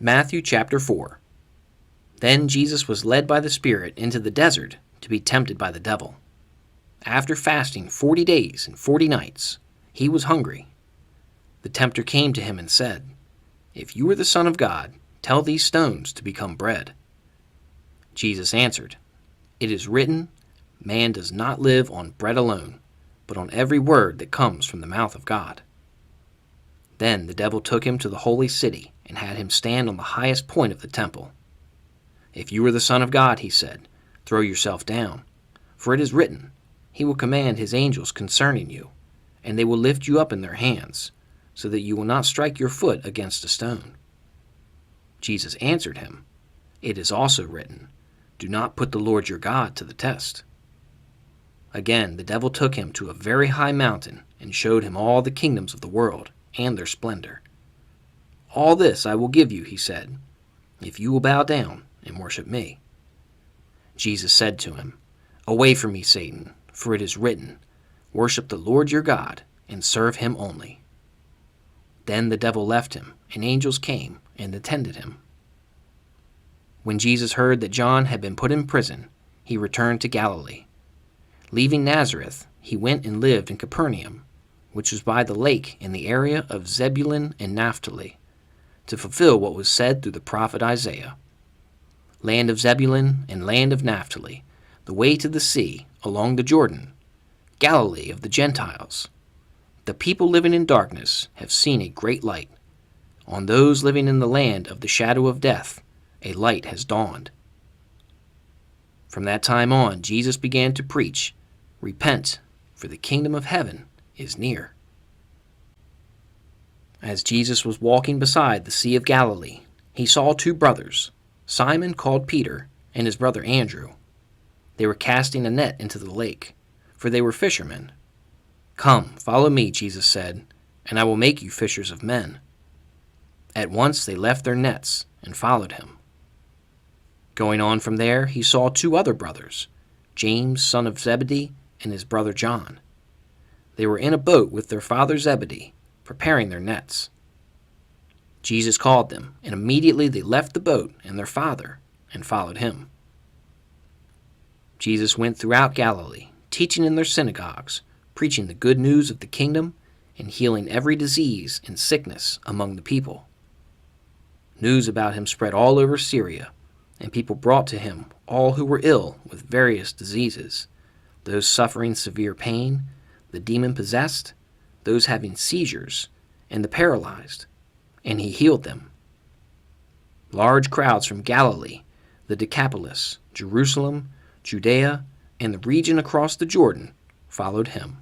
Matthew chapter 4. Then Jesus was led by the Spirit into the desert to be tempted by the devil. After fasting 40 days and 40 nights, he was hungry. The tempter came to him and said, "If you are the Son of God, tell these stones to become bread." Jesus answered, "It is written, man does not live on bread alone, but on every word that comes from the mouth of God." Then the devil took him to the holy city and had him stand on the highest point of the temple. "If you are the Son of God," he said, "throw yourself down, for it is written, he will command his angels concerning you, and they will lift you up in their hands, so that you will not strike your foot against a stone." Jesus answered him, "It is also written, do not put the Lord your God to the test." Again the devil took him to a very high mountain and showed him all the kingdoms of the world and their splendor. "All this I will give you," he said, "if you will bow down and worship me." Jesus said to him, "Away from me, Satan, for it is written, worship the Lord your God and serve him only." Then the devil left him, and angels came and attended him. When Jesus heard that John had been put in prison, he returned to Galilee. Leaving Nazareth, he went and lived in Capernaum, which was by the lake in the area of Zebulun and Naphtali, to fulfill what was said through the prophet Isaiah. "Land of Zebulun and land of Naphtali, the way to the sea, along the Jordan, Galilee of the Gentiles. The people living in darkness have seen a great light. On those living in the land of the shadow of death, a light has dawned." From that time on, Jesus began to preach, "Repent, for the kingdom of heaven is near." As Jesus was walking beside the Sea of Galilee, he saw two brothers, Simon called Peter and his brother Andrew. They were casting a net into the lake, for they were fishermen. "Come, follow me," Jesus said, "and I will make you fishers of men." At once they left their nets and followed him. Going on from there, he saw two other brothers, James, son of Zebedee, and his brother John. They were in a boat with their father Zebedee, preparing their nets. Jesus called them, and immediately they left the boat and their father and followed him. Jesus went throughout Galilee, teaching in their synagogues, preaching the good news of the kingdom, and healing every disease and sickness among the people. News about him spread all over Syria, and people brought to him all who were ill with various diseases, those suffering severe pain, the demon-possessed, those having seizures, and the paralyzed, and he healed them. Large crowds from Galilee, the Decapolis, Jerusalem, Judea, and the region across the Jordan followed him.